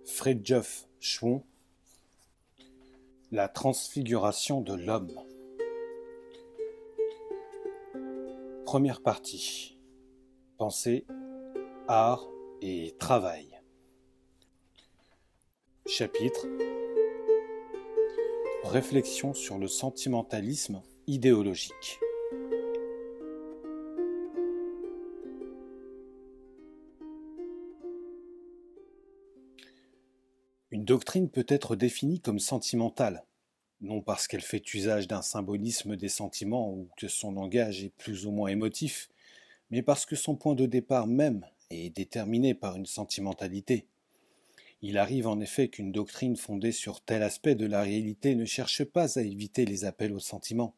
Fridtjof Schwung, la transfiguration de l'homme. Première partie. Pensée, art et travail. Chapitre. Réflexion sur le sentimentalisme idéologique. Une doctrine peut être définie comme sentimentale, non parce qu'elle fait usage d'un symbolisme des sentiments ou que son langage est plus ou moins émotif, mais parce que son point de départ même est déterminé par une sentimentalité. Il arrive en effet qu'une doctrine fondée sur tel aspect de la réalité ne cherche pas à éviter les appels aux sentiments,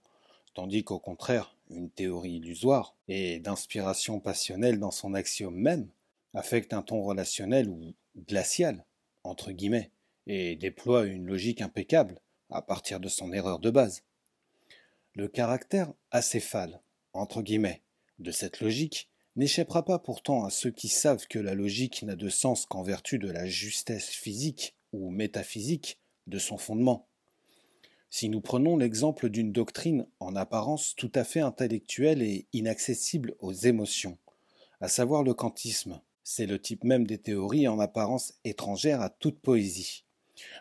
tandis qu'au contraire, une théorie illusoire et d'inspiration passionnelle dans son axiome même affecte un ton relationnel ou glacial, entre guillemets, et déploie une logique impeccable à partir de son erreur de base. Le caractère acéphale, entre guillemets, de cette logique n'échappera pas pourtant à ceux qui savent que la logique n'a de sens qu'en vertu de la justesse physique ou métaphysique de son fondement. Si nous prenons l'exemple d'une doctrine en apparence tout à fait intellectuelle et inaccessible aux émotions, à savoir le kantisme, c'est le type même des théories en apparence étrangères à toute poésie.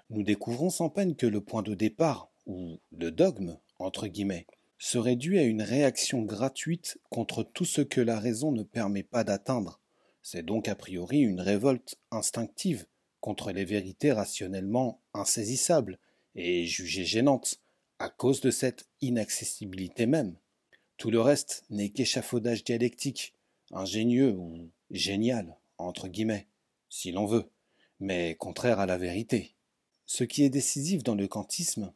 Nous découvrons sans peine que le point de départ, ou le dogme, entre guillemets, serait dû à une réaction gratuite contre tout ce que la raison ne permet pas d'atteindre. C'est donc a priori une révolte instinctive contre les vérités rationnellement insaisissables et jugées gênantes, à cause de cette inaccessibilité même. Tout le reste n'est qu'échafaudage dialectique, ingénieux ou génial, entre guillemets, si l'on veut, mais contraire à la vérité. Ce qui est décisif dans le kantisme,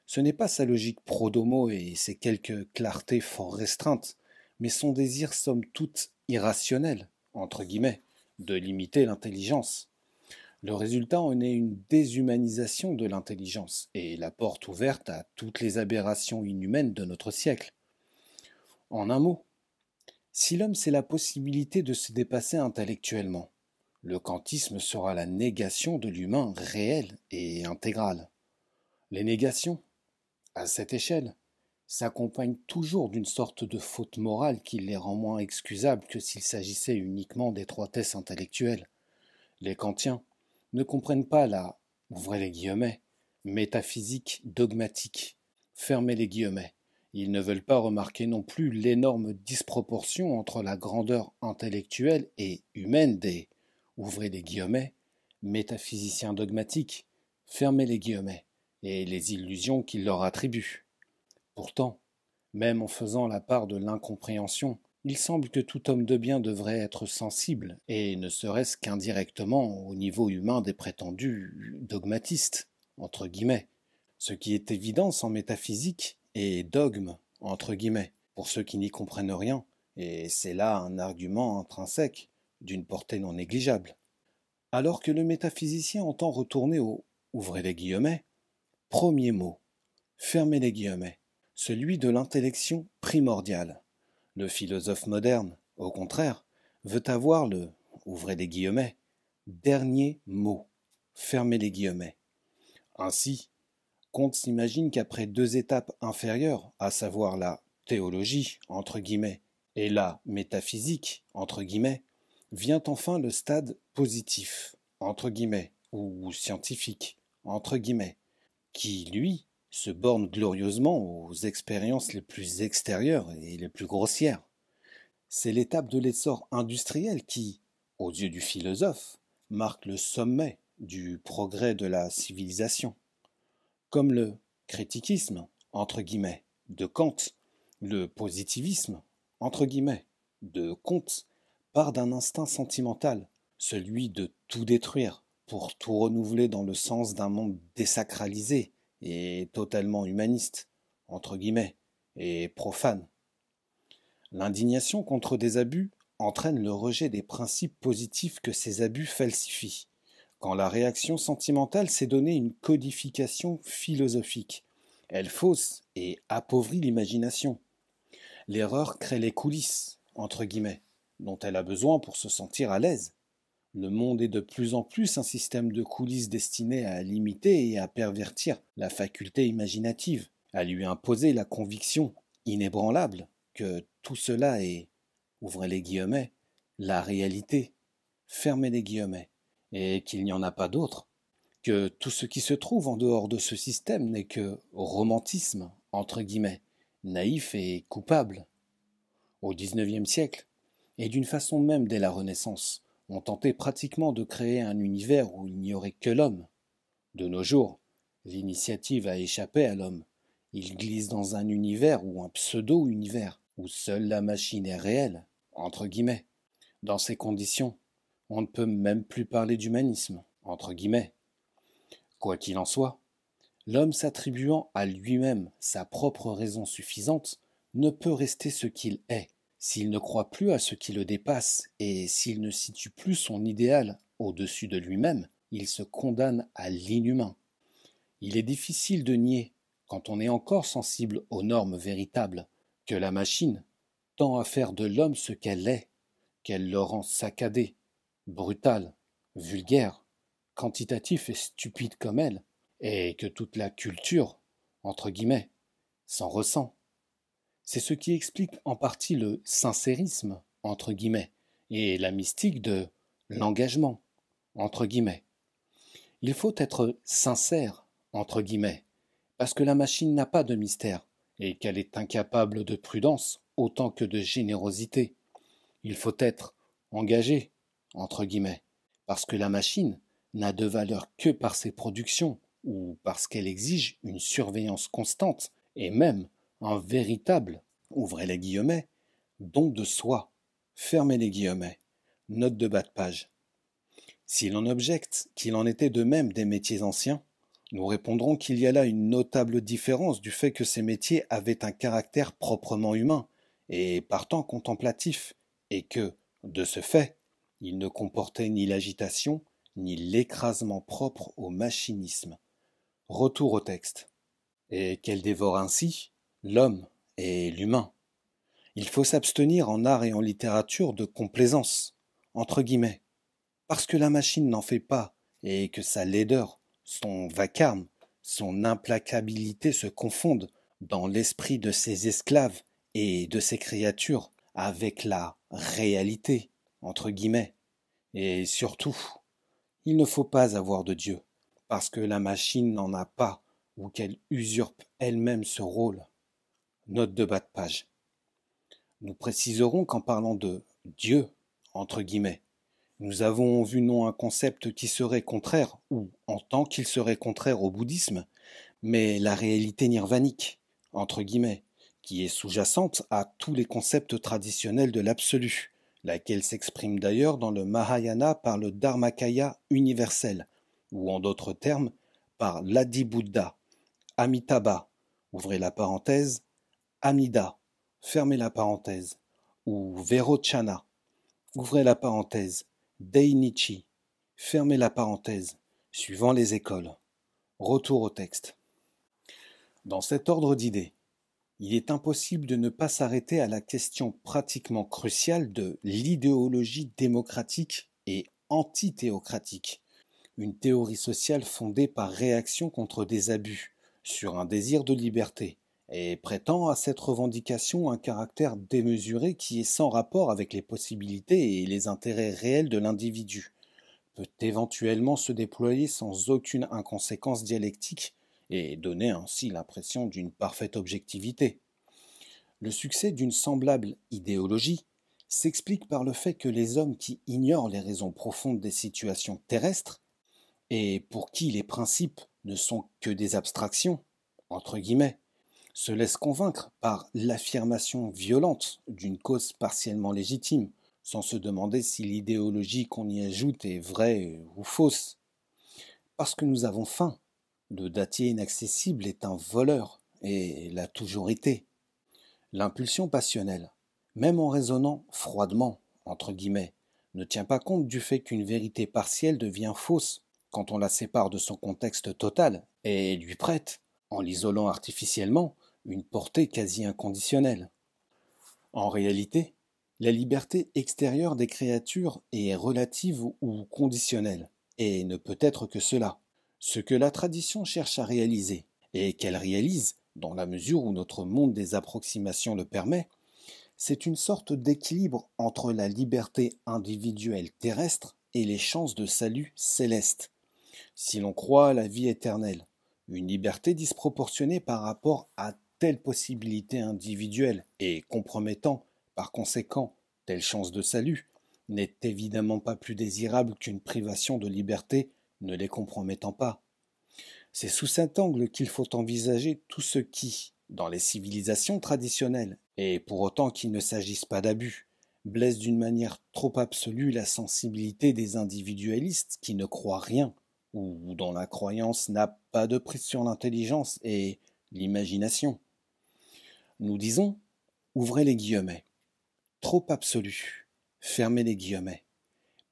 ce n'est pas sa logique pro-domo et ses quelques clartés fort restreintes, mais son désir somme toute irrationnel, entre guillemets, de limiter l'intelligence. Le résultat en est une déshumanisation de l'intelligence et la porte ouverte à toutes les aberrations inhumaines de notre siècle. En un mot, si l'homme c'est la possibilité de se dépasser intellectuellement, le kantisme sera la négation de l'humain réel et intégral. Les négations, à cette échelle, s'accompagnent toujours d'une sorte de faute morale qui les rend moins excusables que s'il s'agissait uniquement d'étroitesse intellectuelle. Les kantiens ne comprennent pas la, ouvrez les guillemets, métaphysique dogmatique, fermez les guillemets. Ils ne veulent pas remarquer non plus l'énorme disproportion entre la grandeur intellectuelle et humaine des, ouvrez les guillemets, métaphysiciens dogmatiques, fermez les guillemets, et les illusions qu'ils leur attribuent. Pourtant, même en faisant la part de l'incompréhension, il semble que tout homme de bien devrait être sensible, et ne serait-ce qu'indirectement au niveau humain des prétendus dogmatistes, entre guillemets. Ce qui est évidence en métaphysique est dogme, entre guillemets, pour ceux qui n'y comprennent rien, et c'est là un argument intrinsèque, d'une portée non négligeable. Alors que le métaphysicien entend retourner au ouvrez les guillemets, premier mot, fermez les guillemets, celui de l'intellection primordiale. Le philosophe moderne, au contraire, veut avoir le, ouvrez les guillemets, dernier mot, fermez les guillemets. Ainsi, Comte s'imagine qu'après deux étapes inférieures, à savoir la théologie, entre guillemets, et la métaphysique, entre guillemets, vient enfin le stade positif, entre guillemets, ou scientifique, entre guillemets, qui, lui, se borne glorieusement aux expériences les plus extérieures et les plus grossières. C'est l'étape de l'essor industriel qui, aux yeux du philosophe, marque le sommet du progrès de la civilisation. Comme le critiquisme, entre guillemets, de Kant, le positivisme, entre guillemets, de Comte, part d'un instinct sentimental, celui de tout détruire, pour tout renouveler dans le sens d'un monde désacralisé et totalement humaniste, entre guillemets, et profane. L'indignation contre des abus entraîne le rejet des principes positifs que ces abus falsifient, quand la réaction sentimentale s'est donnée une codification philosophique. Elle fausse et appauvrit l'imagination. L'erreur crée les coulisses, entre guillemets, dont elle a besoin pour se sentir à l'aise. Le monde est de plus en plus un système de coulisses destiné à limiter et à pervertir la faculté imaginative, à lui imposer la conviction inébranlable que tout cela est, ouvrez les guillemets, la réalité, fermez les guillemets, et qu'il n'y en a pas d'autre, que tout ce qui se trouve en dehors de ce système n'est que romantisme, entre guillemets, naïf et coupable. Au XIXe siècle, et d'une façon même dès la Renaissance, on tentait pratiquement de créer un univers où il n'y aurait que l'homme. De nos jours, l'initiative a échappé à l'homme. Il glisse dans un univers ou un pseudo-univers, où seule la machine est réelle, entre guillemets. Dans ces conditions, on ne peut même plus parler d'humanisme, entre guillemets. Quoi qu'il en soit, l'homme s'attribuant à lui-même sa propre raison suffisante ne peut rester ce qu'il est, s'il ne croit plus à ce qui le dépasse et s'il ne situe plus son idéal au-dessus de lui-même, il se condamne à l'inhumain. Il est difficile de nier, quand on est encore sensible aux normes véritables, que la machine tend à faire de l'homme ce qu'elle le rend saccadé, brutal, vulgaire, quantitatif et stupide comme elle, et que toute la culture, entre guillemets, s'en ressent. C'est ce qui explique en partie le sincérisme, entre guillemets, et la mystique de l'engagement, entre guillemets. Il faut être sincère, entre guillemets, parce que la machine n'a pas de mystère, et qu'elle est incapable de prudence autant que de générosité. Il faut être engagé, entre guillemets, parce que la machine n'a de valeur que par ses productions, ou parce qu'elle exige une surveillance constante, et même un véritable, ouvrez les guillemets, don de soi, fermez les guillemets, note de bas de page. Si l'on objecte qu'il en était de même des métiers anciens, nous répondrons qu'il y a là une notable différence du fait que ces métiers avaient un caractère proprement humain, et partant contemplatif, et que, de ce fait, ils ne comportaient ni l'agitation, ni l'écrasement propre au machinisme. Retour au texte. Et qu'elle dévore ainsi l'homme et l'humain. Il faut s'abstenir en art et en littérature de complaisance, entre guillemets, parce que la machine n'en fait pas, et que sa laideur, son vacarme, son implacabilité se confondent dans l'esprit de ses esclaves et de ses créatures avec la réalité, entre guillemets. Et surtout, il ne faut pas avoir de Dieu, parce que la machine n'en a pas, ou qu'elle usurpe elle-même ce rôle. Note de bas de page. Nous préciserons qu'en parlant de Dieu, entre guillemets, nous avons vu non un concept qui serait contraire, ou en tant qu'il serait contraire au bouddhisme, mais la réalité nirvanique, entre guillemets, qui est sous-jacente à tous les concepts traditionnels de l'absolu, laquelle s'exprime d'ailleurs dans le Mahayana par le Dharmakaya universel, ou en d'autres termes, par l'Adi-Bouddha, Amitabha, ouvrez la parenthèse, Amida, fermez la parenthèse, ou Vairochana, ouvrez la parenthèse, Dainichi, fermez la parenthèse, suivant les écoles. Retour au texte. Dans cet ordre d'idées, il est impossible de ne pas s'arrêter à la question pratiquement cruciale de l'idéologie démocratique et antithéocratique, une théorie sociale fondée par réaction contre des abus, sur un désir de liberté, et prétend à cette revendication un caractère démesuré qui est sans rapport avec les possibilités et les intérêts réels de l'individu, peut éventuellement se déployer sans aucune inconséquence dialectique et donner ainsi l'impression d'une parfaite objectivité. Le succès d'une semblable idéologie s'explique par le fait que les hommes qui ignorent les raisons profondes des situations terrestres, et pour qui les principes ne sont que des abstractions, entre guillemets, se laissent convaincre par l'affirmation violente d'une cause partiellement légitime, sans se demander si l'idéologie qu'on y ajoute est vraie ou fausse. Parce que nous avons faim. Le dattier inaccessible est un voleur, et l'a toujours été. L'impulsion passionnelle, même en raisonnant froidement, entre guillemets, ne tient pas compte du fait qu'une vérité partielle devient fausse quand on la sépare de son contexte total et lui prête, en l'isolant artificiellement, une portée quasi inconditionnelle. En réalité, La liberté extérieure des créatures est relative ou conditionnelle, et ne peut être que cela. Ce que la tradition cherche à réaliser, et qu'elle réalise, dans la mesure où notre monde des approximations le permet, c'est une sorte d'équilibre entre la liberté individuelle terrestre et les chances de salut céleste. Si l'on croit à la vie éternelle, une liberté disproportionnée par rapport à telle possibilité individuelle et compromettant, par conséquent, telle chance de salut, n'est évidemment pas plus désirable qu'une privation de liberté ne les compromettant pas. C'est sous cet angle qu'il faut envisager tout ce qui, dans les civilisations traditionnelles, et pour autant qu'il ne s'agisse pas d'abus, blesse d'une manière trop absolue la sensibilité des individualistes qui ne croient rien, ou dont la croyance n'a pas de prise sur l'intelligence et l'imagination. Nous disons, ouvrez les guillemets, trop absolu, fermez les guillemets,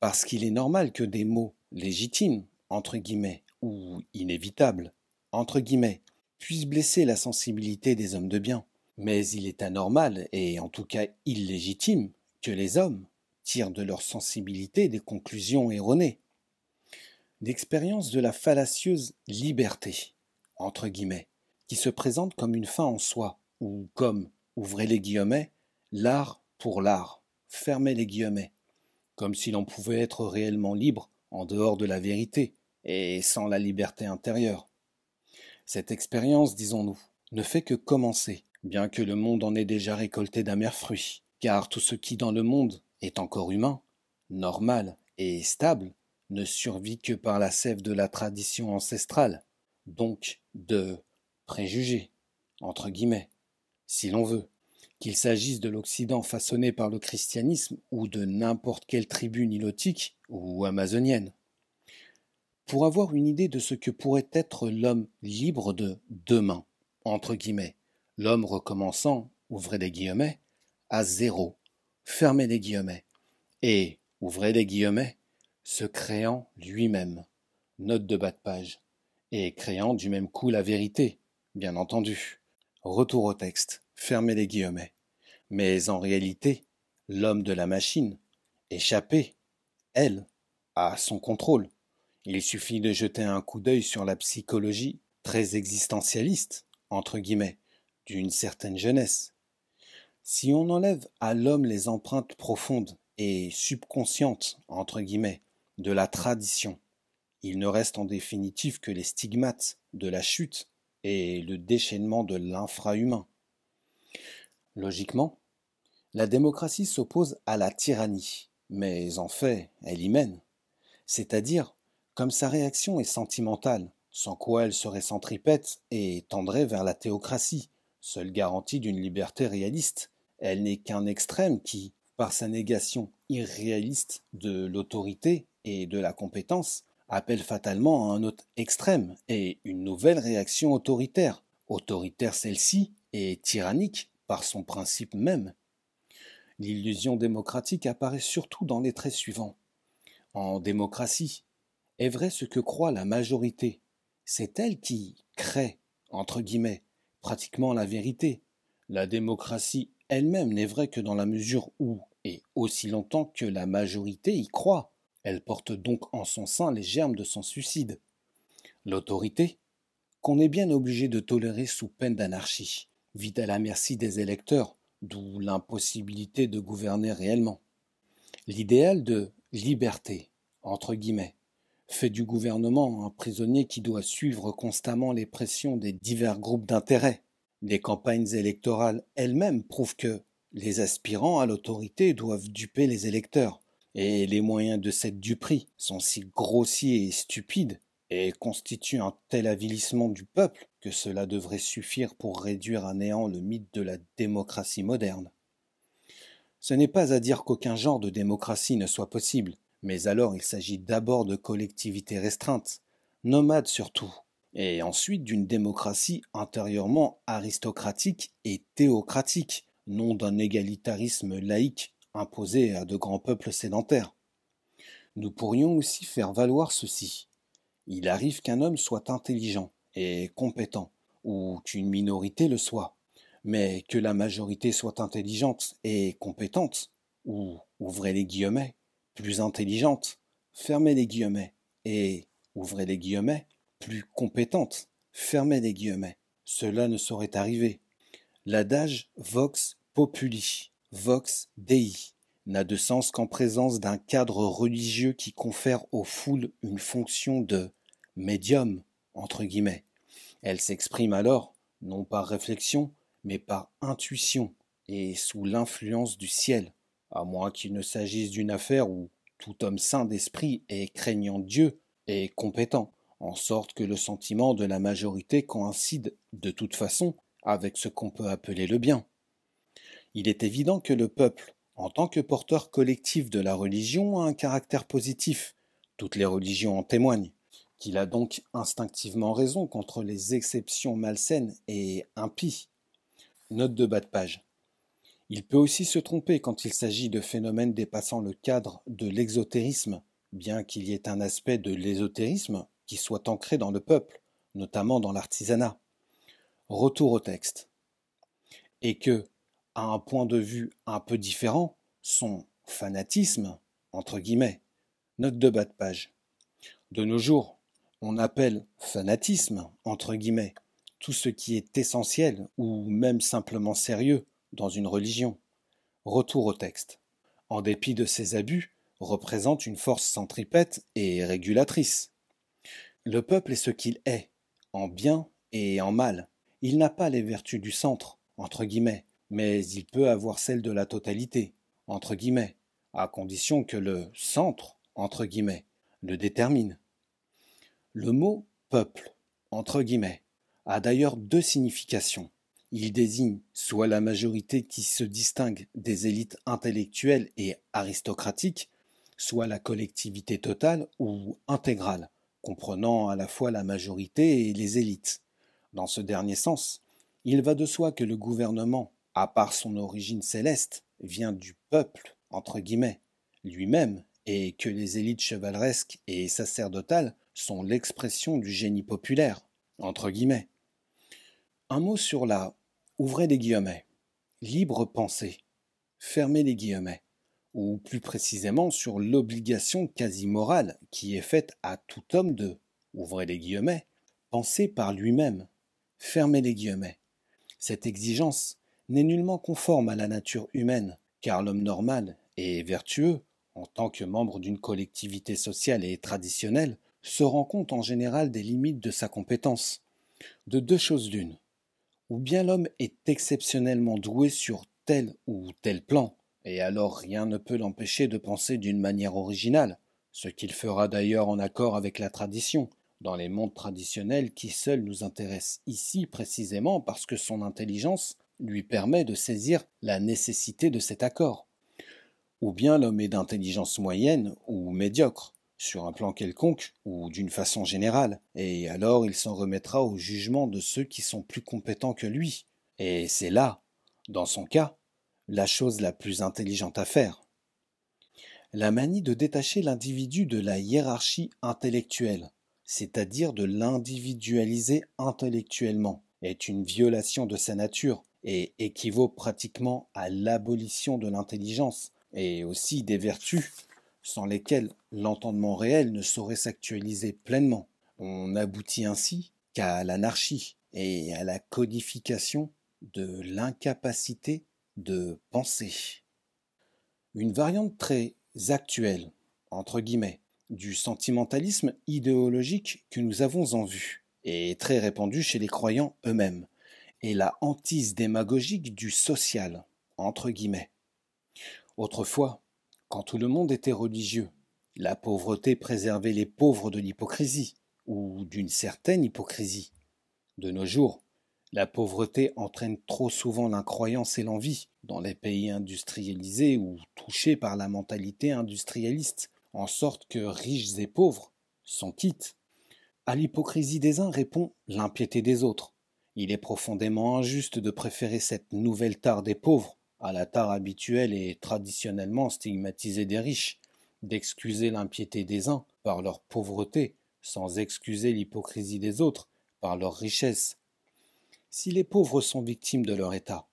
parce qu'il est normal que des mots légitimes, entre guillemets, ou inévitables, entre guillemets, puissent blesser la sensibilité des hommes de bien. Mais il est anormal, et en tout cas illégitime, que les hommes tirent de leur sensibilité des conclusions erronées. L'expérience de la fallacieuse liberté, entre guillemets, qui se présente comme une fin en soi, ou comme, ouvrez les guillemets, l'art pour l'art, fermez les guillemets, comme si l'on pouvait être réellement libre en dehors de la vérité, et sans la liberté intérieure. Cette expérience, disons-nous, ne fait que commencer, bien que le monde en ait déjà récolté d'amers fruits, car tout ce qui dans le monde est encore humain, normal et stable, ne survit que par la sève de la tradition ancestrale, donc de préjugés, entre guillemets, si l'on veut, qu'il s'agisse de l'Occident façonné par le christianisme ou de n'importe quelle tribu nilotique ou amazonienne. Pour avoir une idée de ce que pourrait être l'homme libre de demain, entre guillemets, l'homme recommençant, ouvrez les guillemets, à zéro, fermez les guillemets, et, ouvrez les guillemets, se créant lui-même, note de bas de page, et créant du même coup la vérité, bien entendu. Retour au texte, fermez les guillemets. Mais en réalité, l'homme de la machine, échappé, elle, à son contrôle. Il suffit de jeter un coup d'œil sur la psychologie très existentialiste, entre guillemets, d'une certaine jeunesse. Si on enlève à l'homme les empreintes profondes et subconscientes, entre guillemets, de la tradition, il ne reste en définitive que les stigmates de la chute et le déchaînement de l'infrahumain. Logiquement, la démocratie s'oppose à la tyrannie, mais en fait, elle y mène. C'est-à-dire, comme sa réaction est sentimentale, sans quoi elle serait centripète et tendrait vers la théocratie, seule garantie d'une liberté réaliste, elle n'est qu'un extrême qui, par sa négation irréaliste de l'autorité et de la compétence, appelle fatalement à un autre extrême et une nouvelle réaction autoritaire, autoritaire celle-ci et tyrannique par son principe même. L'illusion démocratique apparaît surtout dans les traits suivants. En démocratie, est vrai ce que croit la majorité. C'est elle qui crée, entre guillemets, pratiquement la vérité. La démocratie elle-même n'est vraie que dans la mesure où, et aussi longtemps que la majorité y croit. Elle porte donc en son sein les germes de son suicide. L'autorité, qu'on est bien obligé de tolérer sous peine d'anarchie, vit à la merci des électeurs, d'où l'impossibilité de gouverner réellement. L'idéal de liberté, entre guillemets, fait du gouvernement un prisonnier qui doit suivre constamment les pressions des divers groupes d'intérêts. Les campagnes électorales elles-mêmes prouvent que les aspirants à l'autorité doivent duper les électeurs, et les moyens de cette duperie sont si grossiers et stupides, et constituent un tel avilissement du peuple que cela devrait suffire pour réduire à néant le mythe de la démocratie moderne. Ce n'est pas à dire qu'aucun genre de démocratie ne soit possible, mais alors il s'agit d'abord de collectivités restreintes, nomades surtout, et ensuite d'une démocratie intérieurement aristocratique et théocratique, non d'un égalitarisme laïque imposé à de grands peuples sédentaires. Nous pourrions aussi faire valoir ceci. Il arrive qu'un homme soit intelligent et compétent, ou qu'une minorité le soit, mais que la majorité soit intelligente et compétente, ou, ouvrez les guillemets, plus intelligente, fermez les guillemets, et, ouvrez les guillemets, plus compétente, fermez les guillemets. Cela ne saurait arriver. L'adage vox populi, vox dei, n'a de sens qu'en présence d'un cadre religieux qui confère aux foules une fonction de médium, entre guillemets. Elle s'exprime alors, non par réflexion, mais par intuition, et sous l'influence du ciel, à moins qu'il ne s'agisse d'une affaire où tout homme saint d'esprit et craignant Dieu est compétent, en sorte que le sentiment de la majorité coïncide de toute façon avec ce qu'on peut appeler le bien. Il est évident que le peuple, en tant que porteur collectif de la religion, a un caractère positif. Toutes les religions en témoignent. Qu'il a donc instinctivement raison contre les exceptions malsaines et impies. Note de bas de page. Il peut aussi se tromper quand il s'agit de phénomènes dépassant le cadre de l'exotérisme, bien qu'il y ait un aspect de l'ésotérisme qui soit ancré dans le peuple, notamment dans l'artisanat. Retour au texte. Et que, à un point de vue un peu différent, son fanatisme, entre guillemets, note de bas de page. De nos jours, on appelle fanatisme, entre guillemets, tout ce qui est essentiel ou même simplement sérieux dans une religion. Retour au texte. En dépit de ces abus, représente une force centripète et régulatrice. Le peuple est ce qu'il est, en bien et en mal. Il n'a pas les vertus du centre, entre guillemets, mais il peut avoir celles de la totalité, entre guillemets, à condition que le centre, entre guillemets, le détermine. Le mot peuple, entre guillemets, a d'ailleurs deux significations. Il désigne soit la majorité qui se distingue des élites intellectuelles et aristocratiques, soit la collectivité totale ou intégrale, comprenant à la fois la majorité et les élites. Dans ce dernier sens, il va de soi que le gouvernement, à part son origine céleste, vient du peuple, entre guillemets, lui-même, et que les élites chevaleresques et sacerdotales sont l'expression du génie populaire, entre guillemets. Un mot sur la, ouvrez les guillemets, libre pensée, fermez les guillemets, ou plus précisément sur l'obligation quasi morale qui est faite à tout homme de, ouvrez les guillemets, penser par lui-même, fermez les guillemets. Cette exigence n'est nullement conforme à la nature humaine, car l'homme normal et vertueux, en tant que membre d'une collectivité sociale et traditionnelle, se rend compte en général des limites de sa compétence. De deux choses l'une. Ou bien l'homme est exceptionnellement doué sur tel ou tel plan, et alors rien ne peut l'empêcher de penser d'une manière originale, ce qu'il fera d'ailleurs en accord avec la tradition, dans les mondes traditionnels qui seuls nous intéressent ici précisément parce que son intelligence lui permet de saisir la nécessité de cet accord. Ou bien l'homme est d'intelligence moyenne ou médiocre, sur un plan quelconque ou d'une façon générale, et alors il s'en remettra au jugement de ceux qui sont plus compétents que lui. Et c'est là, dans son cas, la chose la plus intelligente à faire. La manie de détacher l'individu de la hiérarchie intellectuelle, c'est-à-dire de l'individualiser intellectuellement, est une violation de sa nature et équivaut pratiquement à l'abolition de l'intelligence et aussi des vertus sans lesquelles l'entendement réel ne saurait s'actualiser pleinement. On n'aboutit ainsi qu'à l'anarchie et à la codification de l'incapacité de penser. Une variante très actuelle, entre guillemets, du sentimentalisme idéologique que nous avons en vue, et très répandue chez les croyants eux-mêmes, est la hantise démagogique du social, entre guillemets. Autrefois, quand tout le monde était religieux, la pauvreté préservait les pauvres de l'hypocrisie, ou d'une certaine hypocrisie. De nos jours, la pauvreté entraîne trop souvent l'incroyance et l'envie dans les pays industrialisés ou touchés par la mentalité industrialiste, en sorte que riches et pauvres sont quittes. À l'hypocrisie des uns répond l'impiété des autres. Il est profondément injuste de préférer cette nouvelle tare des pauvres à la tare habituelle et traditionnellement stigmatisée des riches, d'excuser l'impiété des uns par leur pauvreté, sans excuser l'hypocrisie des autres par leur richesse. Si les pauvres sont victimes de leur état,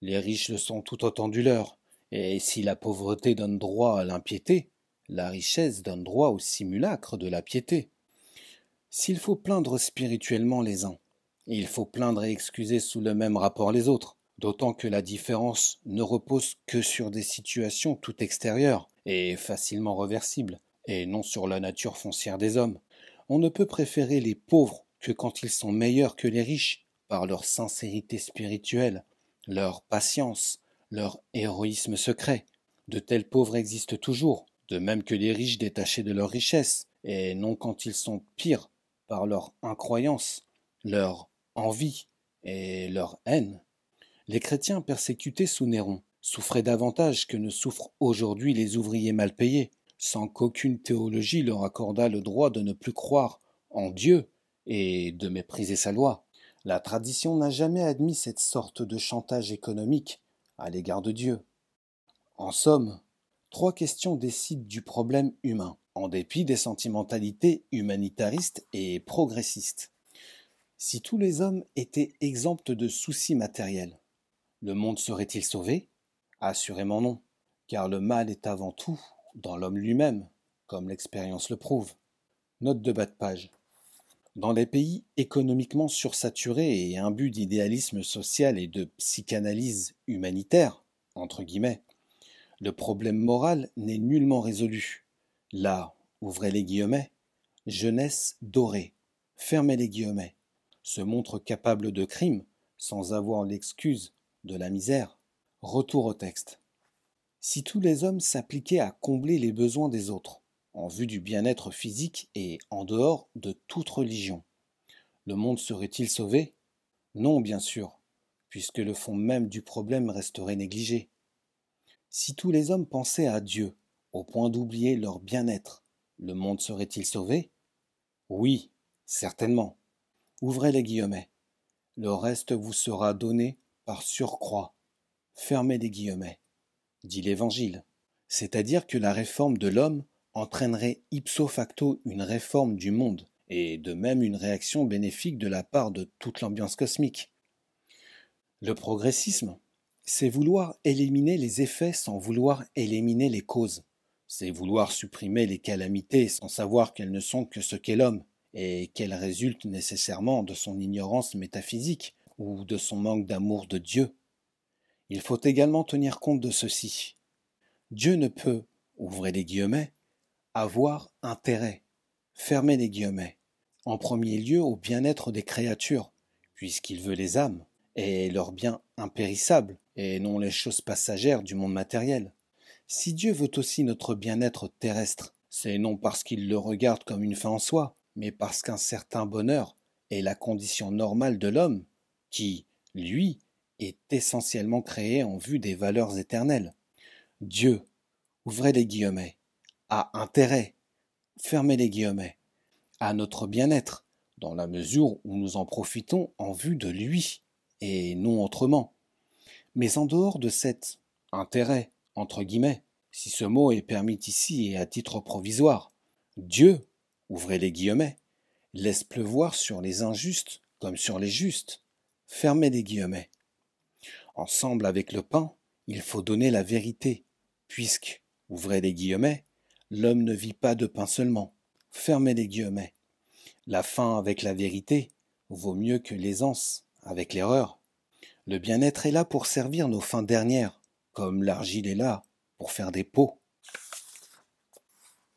les riches le sont tout autant du leur, Et si la pauvreté donne droit à l'impiété, la richesse donne droit au simulacre de la piété. S'il faut plaindre spirituellement les uns, il faut plaindre et excuser sous le même rapport les autres, d'autant que la différence ne repose que sur des situations tout extérieures et facilement reversibles, et non sur la nature foncière des hommes. On ne peut préférer les pauvres que quand ils sont meilleurs que les riches, par leur sincérité spirituelle, leur patience, leur héroïsme secret. De tels pauvres existent toujours, de même que les riches détachés de leur richesse, et non quand ils sont pires par leur incroyance, leur envie et leur haine. Les chrétiens persécutés sous Néron souffraient davantage que ne souffrent aujourd'hui les ouvriers mal payés, sans qu'aucune théologie leur accordât le droit de ne plus croire en Dieu et de mépriser sa loi. La tradition n'a jamais admis cette sorte de chantage économique à l'égard de Dieu. En somme, 3 questions décident du problème humain, en dépit des sentimentalités humanitaristes et progressistes. Si tous les hommes étaient exempts de soucis matériels, le monde serait-il sauvé? Assurément non, car le mal est avant tout dans l'homme lui-même, comme l'expérience le prouve. Note de bas de page. Dans les pays économiquement sursaturés et imbus d'idéalisme social et de psychanalyse humanitaire, entre guillemets, le problème moral n'est nullement résolu. La, ouvrez les guillemets, jeunesse dorée, fermez les guillemets, se montre capable de crimes sans avoir l'excuse de la misère. Retour au texte. Si tous les hommes s'appliquaient à combler les besoins des autres, en vue du bien-être physique et en dehors de toute religion, le monde serait-il sauvé? Non, bien sûr, puisque le fond même du problème resterait négligé. Si tous les hommes pensaient à Dieu, au point d'oublier leur bien-être, le monde serait-il sauvé? Oui, certainement. Ouvrez les guillemets. Le reste vous sera donné par surcroît. Fermez les guillemets, dit l'Évangile. C'est-à-dire que la réforme de l'homme entraînerait ipso facto une réforme du monde, et de même une réaction bénéfique de la part de toute l'ambiance cosmique. Le progressisme, c'est vouloir éliminer les effets sans vouloir éliminer les causes. C'est vouloir supprimer les calamités sans savoir qu'elles ne sont que ce qu'est l'homme, et qu'elles résultent nécessairement de son ignorance métaphysique ou de son manque d'amour de Dieu. Il faut également tenir compte de ceci. Dieu ne peut, ouvrez les guillemets, avoir intérêt, fermez les guillemets, en premier lieu au bien-être des créatures, puisqu'il veut les âmes, et leurs biens impérissables, et non les choses passagères du monde matériel. Si Dieu veut aussi notre bien-être terrestre, c'est non parce qu'il le regarde comme une fin en soi, mais parce qu'un certain bonheur est la condition normale de l'homme, qui, lui, est essentiellement créé en vue des valeurs éternelles. Dieu, ouvrez les guillemets, a intérêt, fermez les guillemets, à notre bien-être, dans la mesure où nous en profitons en vue de lui, et non autrement. Mais en dehors de cet intérêt, entre guillemets, si ce mot est permis ici et à titre provisoire, Dieu, ouvrez les guillemets, laisse pleuvoir sur les injustes comme sur les justes, fermez les guillemets. Ensemble avec le pain, il faut donner la vérité, puisque, ouvrez les guillemets, l'homme ne vit pas de pain seulement, fermez les guillemets. La fin avec la vérité vaut mieux que l'aisance avec l'erreur. Le bien-être est là pour servir nos fins dernières, comme l'argile est là pour faire des pots.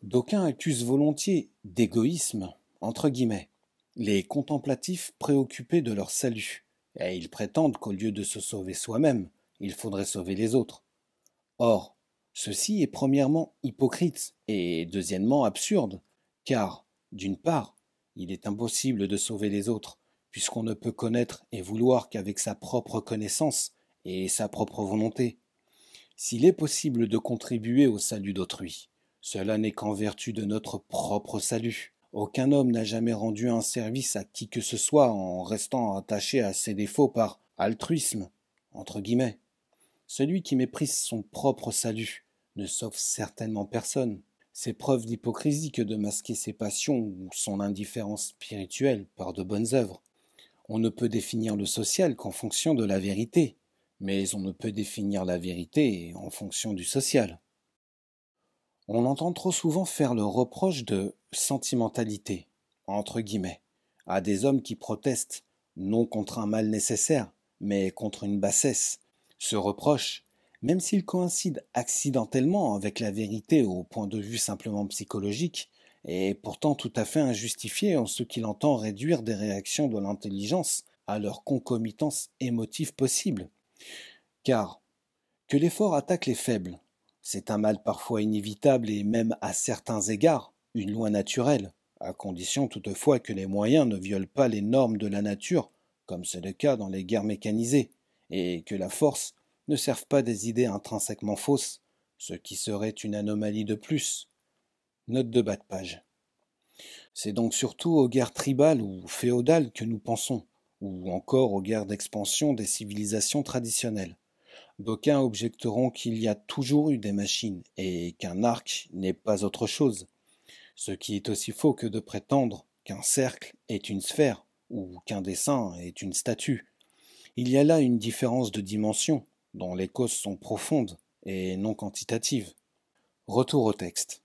D'aucuns accusent volontiers d'égoïsme, entre guillemets, les contemplatifs préoccupés de leur salut, et ils prétendent qu'au lieu de se sauver soi-même, il faudrait sauver les autres. Or, ceci est premièrement hypocrite et deuxièmement absurde, car, d'une part, il est impossible de sauver les autres, puisqu'on ne peut connaître et vouloir qu'avec sa propre connaissance et sa propre volonté. S'il est possible de contribuer au salut d'autrui, cela n'est qu'en vertu de notre propre salut. Aucun homme n'a jamais rendu un service à qui que ce soit en restant attaché à ses défauts par altruisme, entre guillemets. Celui qui méprise son propre salut ne sauve certainement personne. C'est preuve d'hypocrisie que de masquer ses passions ou son indifférence spirituelle par de bonnes œuvres. On ne peut définir le social qu'en fonction de la vérité, mais on ne peut définir la vérité en fonction du social. On entend trop souvent faire le reproche de sentimentalité, entre guillemets, à des hommes qui protestent, non contre un mal nécessaire, mais contre une bassesse. Ce reproche, même s'il coïncide accidentellement avec la vérité au point de vue simplement psychologique, est pourtant tout à fait injustifié en ce qu'il entend réduire des réactions de l'intelligence à leur concomitance émotive possible. Car que l'effort attaque les faibles, c'est un mal parfois inévitable et même à certains égards une loi naturelle, à condition toutefois que les moyens ne violent pas les normes de la nature, comme c'est le cas dans les guerres mécanisées, et que la force ne serve pas des idées intrinsèquement fausses, ce qui serait une anomalie de plus. Note de bas de page. C'est donc surtout aux guerres tribales ou féodales que nous pensons, ou encore aux guerres d'expansion des civilisations traditionnelles. D'aucuns objecteront qu'il y a toujours eu des machines et qu'un arc n'est pas autre chose, ce qui est aussi faux que de prétendre qu'un cercle est une sphère ou qu'un dessin est une statue. Il y a là une différence de dimension dont les causes sont profondes et non quantitatives. Retour au texte.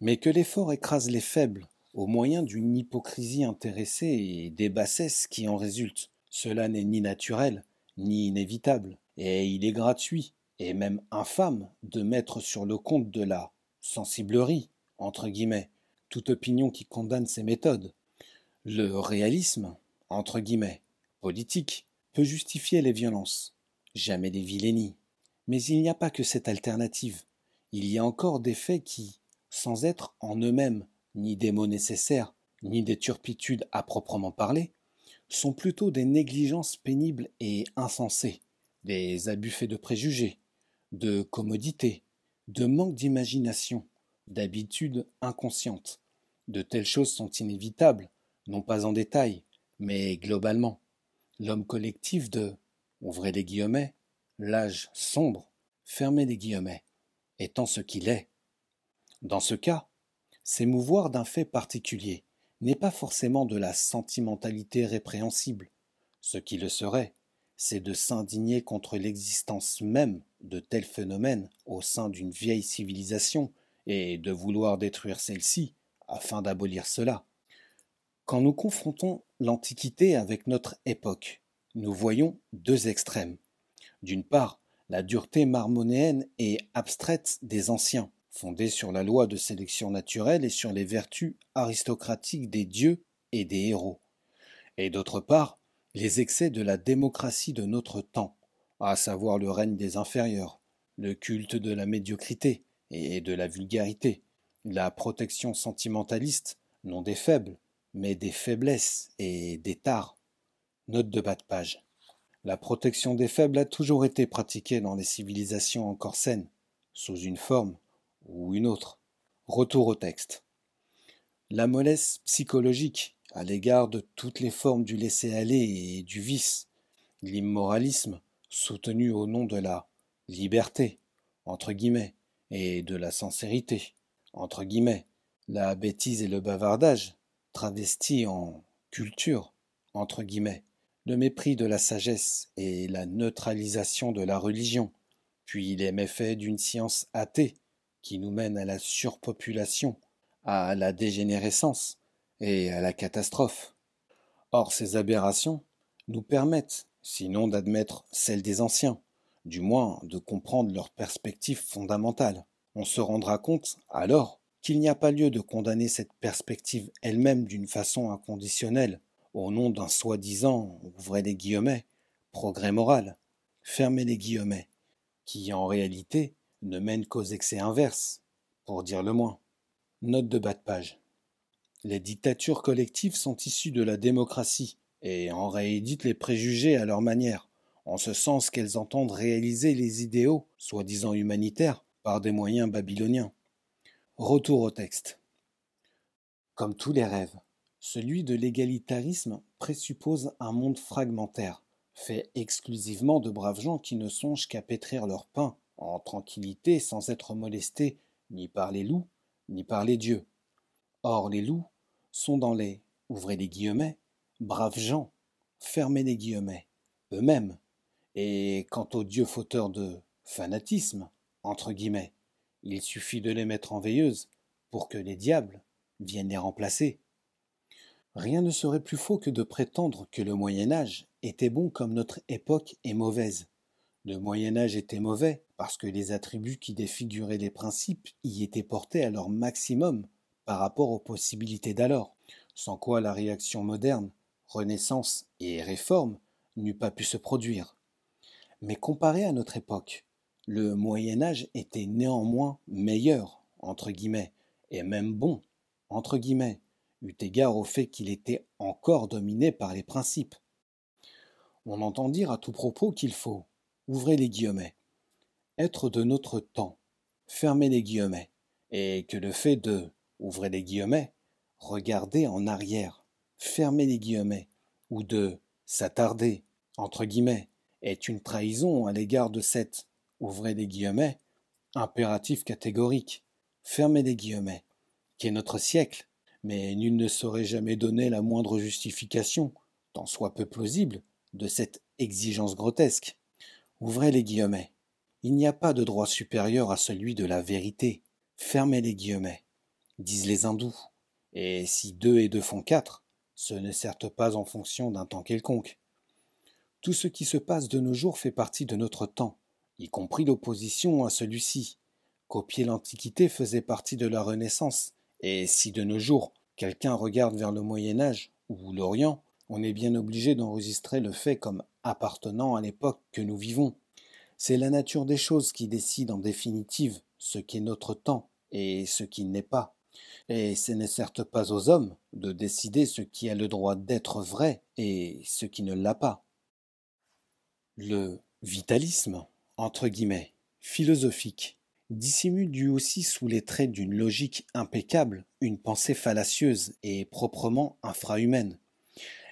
Mais que l'effort écrase les faibles au moyen d'une hypocrisie intéressée et des bassesses qui en résultent, cela n'est ni naturel ni inévitable. Et il est gratuit, et même infâme, de mettre sur le compte de la sensiblerie, entre guillemets, toute opinion qui condamne ces méthodes. Le réalisme, entre guillemets, politique, peut justifier les violences, jamais les vilainies. Mais il n'y a pas que cette alternative. Il y a encore des faits qui, sans être en eux-mêmes ni des mots nécessaires, ni des turpitudes à proprement parler, sont plutôt des négligences pénibles et insensées, des abus faits de préjugés, de commodité, de manque d'imagination, d'habitudes inconscientes. De telles choses sont inévitables, non pas en détail, mais globalement. L'homme collectif de, ouvrez les guillemets, l'âge sombre, fermez les guillemets, étant ce qu'il est. Dans ce cas, s'émouvoir d'un fait particulier n'est pas forcément de la sentimentalité répréhensible. Ce qui le serait, c'est de s'indigner contre l'existence même de tels phénomènes au sein d'une vieille civilisation et de vouloir détruire celle-ci afin d'abolir cela. Quand nous confrontons l'Antiquité avec notre époque, nous voyons deux extrêmes. D'une part, la dureté marmonéenne et abstraite des anciens, fondée sur la loi de sélection naturelle et sur les vertus aristocratiques des dieux et des héros. Et d'autre part, les excès de la démocratie de notre temps, à savoir le règne des inférieurs, le culte de la médiocrité et de la vulgarité, la protection sentimentaliste, non des faibles, mais des faiblesses et des tares. Note de bas de page. La protection des faibles a toujours été pratiquée dans les civilisations encore saines, sous une forme ou une autre. Retour au texte. La mollesse psychologique à l'égard de toutes les formes du laisser-aller et du vice, l'immoralisme soutenu au nom de la liberté, entre guillemets, et de la sincérité, entre guillemets, la bêtise et le bavardage, travestis en culture, entre guillemets, le mépris de la sagesse et la neutralisation de la religion, puis les méfaits d'une science athée qui nous mène à la surpopulation, à la dégénérescence et à la catastrophe. Or, ces aberrations nous permettent, sinon d'admettre celles des anciens, du moins de comprendre leurs perspectives fondamentales. On se rendra compte, alors, qu'il n'y a pas lieu de condamner cette perspective elle-même d'une façon inconditionnelle, au nom d'un soi-disant, ouvrez les guillemets, progrès moral, fermez les guillemets, qui en réalité ne mène qu'aux excès inverses, pour dire le moins. Note de bas de page. Les dictatures collectives sont issues de la démocratie et en rééditent les préjugés à leur manière, en ce sens qu'elles entendent réaliser les idéaux, soi-disant humanitaires, par des moyens babyloniens. Retour au texte. Comme tous les rêves, celui de l'égalitarisme présuppose un monde fragmentaire, fait exclusivement de braves gens qui ne songent qu'à pétrir leur pain en tranquillité sans être molestés ni par les loups ni par les dieux. Or les loups sont dans les, ouvrez les guillemets, braves gens, fermez les guillemets, eux-mêmes, Et quant aux dieux fauteurs de fanatisme, entre guillemets, il suffit de les mettre en veilleuse pour que les diables viennent les remplacer. Rien ne serait plus faux que de prétendre que le Moyen Âge était bon comme notre époque est mauvaise. Le Moyen Âge était mauvais parce que les attributs qui défiguraient les principes y étaient portés à leur maximum par rapport aux possibilités d'alors, sans quoi la réaction moderne, Renaissance et Réforme n'eût pas pu se produire. Mais comparé à notre époque, le Moyen Âge était néanmoins meilleur, entre guillemets, et même bon, entre guillemets, eu égard au fait qu'il était encore dominé par les principes. On entend dire à tout propos qu'il faut, ouvrez les guillemets, être de notre temps, fermez les guillemets, et que le fait de, ouvrez les guillemets, regarder en arrière, fermez les guillemets, ou de s'attarder, entre guillemets, est une trahison à l'égard de cette, ouvrez les guillemets, impératif catégorique, fermez les guillemets, qui est notre siècle, mais nul ne saurait jamais donner la moindre justification, tant soit peu plausible, de cette exigence grotesque. Ouvrez les guillemets. Il n'y a pas de droit supérieur à celui de la vérité. Fermez les guillemets, disent les hindous. Et si 2 et 2 font 4, ce n'est certes pas en fonction d'un temps quelconque. Tout ce qui se passe de nos jours fait partie de notre temps, y compris l'opposition à celui-ci. Copier l'Antiquité faisait partie de la Renaissance, et si de nos jours quelqu'un regarde vers le Moyen Âge ou l'Orient, on est bien obligé d'enregistrer le fait comme appartenant à l'époque que nous vivons. C'est la nature des choses qui décide en définitive ce qu'est notre temps et ce qui n'est pas. Et ce n'est certes pas aux hommes de décider ce qui a le droit d'être vrai et ce qui ne l'a pas. Le vitalisme, entre guillemets, philosophique, dissimule lui aussi sous les traits d'une logique impeccable une pensée fallacieuse et proprement infrahumaine.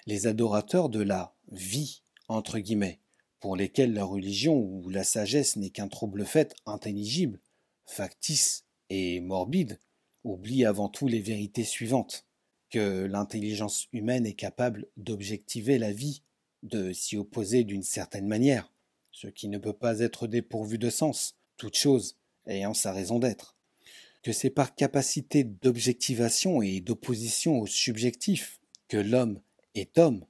Les adorateurs de la vie, entre guillemets, pour lesquels la religion ou la sagesse n'est qu'un trouble fait intelligible, factice et morbide, oublient avant tout les vérités suivantes, que l'intelligence humaine est capable d'objectiver la vie, de s'y opposer d'une certaine manière, ce qui ne peut pas être dépourvu de sens, toute chose ayant sa raison d'être, que c'est par capacité d'objectivation et d'opposition au subjectif que l'homme est homme,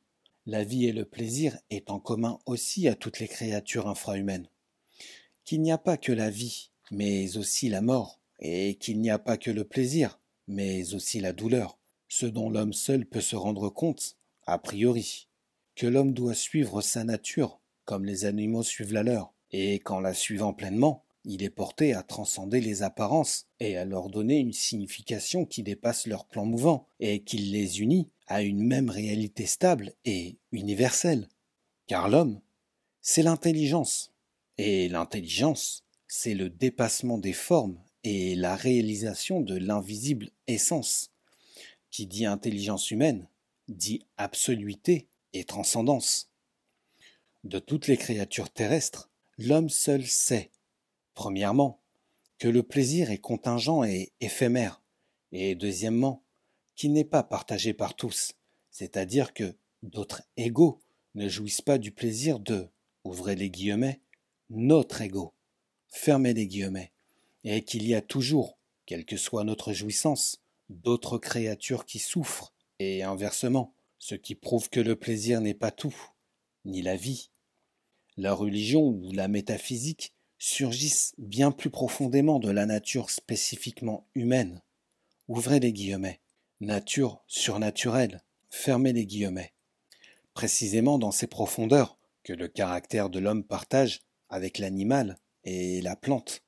la vie et le plaisir est en commun aussi à toutes les créatures infrahumaines, qu'il n'y a pas que la vie, mais aussi la mort, et qu'il n'y a pas que le plaisir, mais aussi la douleur, ce dont l'homme seul peut se rendre compte, a priori, que l'homme doit suivre sa nature, comme les animaux suivent la leur, et qu'en la suivant pleinement, il est porté à transcender les apparences et à leur donner une signification qui dépasse leur plan mouvant et qui les unit à une même réalité stable et universelle. Car l'homme, c'est l'intelligence. Et l'intelligence, c'est le dépassement des formes et la réalisation de l'invisible essence. Qui dit intelligence humaine, dit absoluité et transcendance. De toutes les créatures terrestres, l'homme seul sait, premièrement, que le plaisir est contingent et éphémère, et deuxièmement, qu'il n'est pas partagé par tous, c'est-à-dire que d'autres égaux ne jouissent pas du plaisir de, ouvrez les guillemets, notre ego, fermez les guillemets, et qu'il y a toujours, quelle que soit notre jouissance, d'autres créatures qui souffrent, et inversement, ce qui prouve que le plaisir n'est pas tout, ni la vie. La religion ou la métaphysique surgissent bien plus profondément de la nature spécifiquement humaine. Ouvrez les guillemets. Nature surnaturelle. Fermez les guillemets. Précisément dans ces profondeurs que le caractère de l'homme partage avec l'animal et la plante.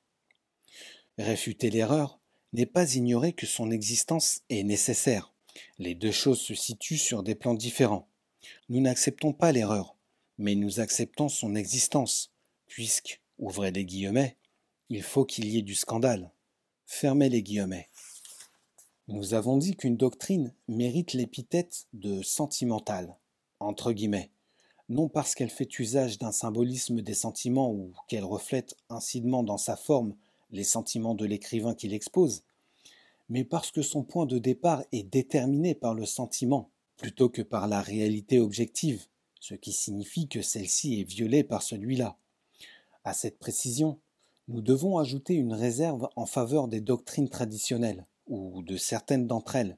Réfuter l'erreur n'est pas ignorer que son existence est nécessaire. Les deux choses se situent sur des plans différents. Nous n'acceptons pas l'erreur, mais nous acceptons son existence, puisque, ouvrez les guillemets, il faut qu'il y ait du scandale. Fermez les guillemets. Nous avons dit qu'une doctrine mérite l'épithète de sentimentale, entre guillemets, non parce qu'elle fait usage d'un symbolisme des sentiments ou qu'elle reflète incidemment dans sa forme les sentiments de l'écrivain qui l'expose, mais parce que son point de départ est déterminé par le sentiment plutôt que par la réalité objective, ce qui signifie que celle-ci est violée par celui-là. À cette précision, nous devons ajouter une réserve en faveur des doctrines traditionnelles, ou de certaines d'entre elles.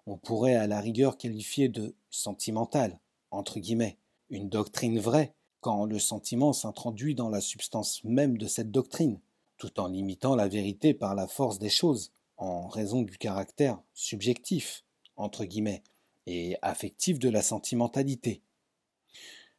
On pourrait à la rigueur qualifier de sentimentale, entre guillemets, une doctrine vraie, quand le sentiment s'introduit dans la substance même de cette doctrine, tout en limitant la vérité par la force des choses, en raison du caractère subjectif, entre guillemets, et affectif de la sentimentalité.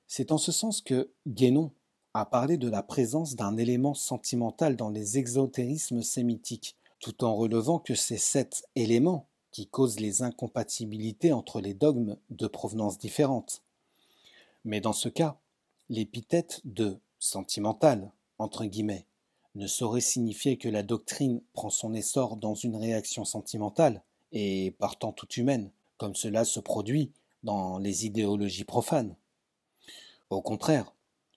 C'est en ce sens que Guénon a parlé de la présence d'un élément sentimental dans les exotérismes sémitiques, tout en relevant que c'est cet élément qui cause les incompatibilités entre les dogmes de provenance différente. Mais dans ce cas, l'épithète de sentimental, entre guillemets, ne saurait signifier que la doctrine prend son essor dans une réaction sentimentale, et partant toute humaine, comme cela se produit dans les idéologies profanes. Au contraire,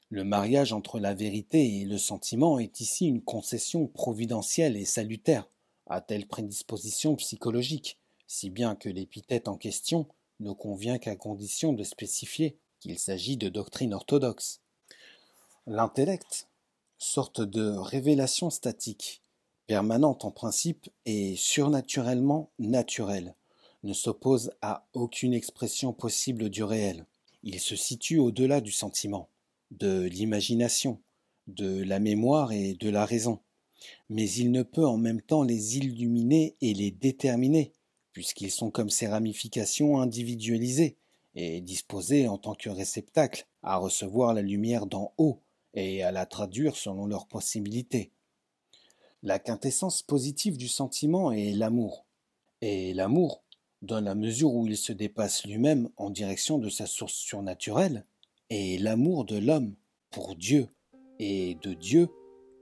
le mariage entre la vérité et le sentiment est ici une concession providentielle et salutaire à telle prédisposition psychologique, si bien que l'épithète en question ne convient qu'à condition de spécifier qu'il s'agit de doctrine orthodoxe. L'intellect, sorte de révélation statique, permanente en principe et surnaturellement naturelle, ne s'oppose à aucune expression possible du réel. Il se situe au-delà du sentiment, de l'imagination, de la mémoire et de la raison, mais il ne peut en même temps les illuminer et les déterminer, puisqu'ils sont comme ces ramifications individualisées et disposées en tant que réceptacles à recevoir la lumière d'en haut et à la traduire selon leurs possibilités. La quintessence positive du sentiment est l'amour, et l'amour, dans la mesure où il se dépasse lui-même en direction de sa source surnaturelle, est l'amour de l'homme pour Dieu et de Dieu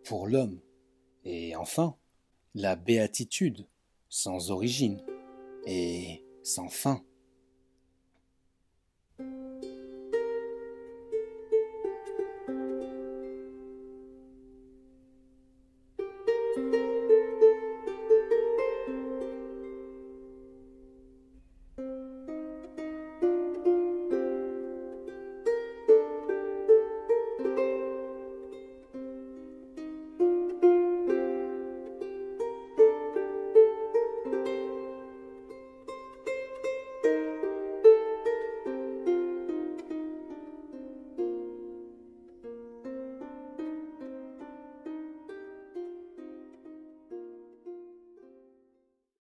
pour l'homme. Et enfin, la béatitude, sans origine et sans fin.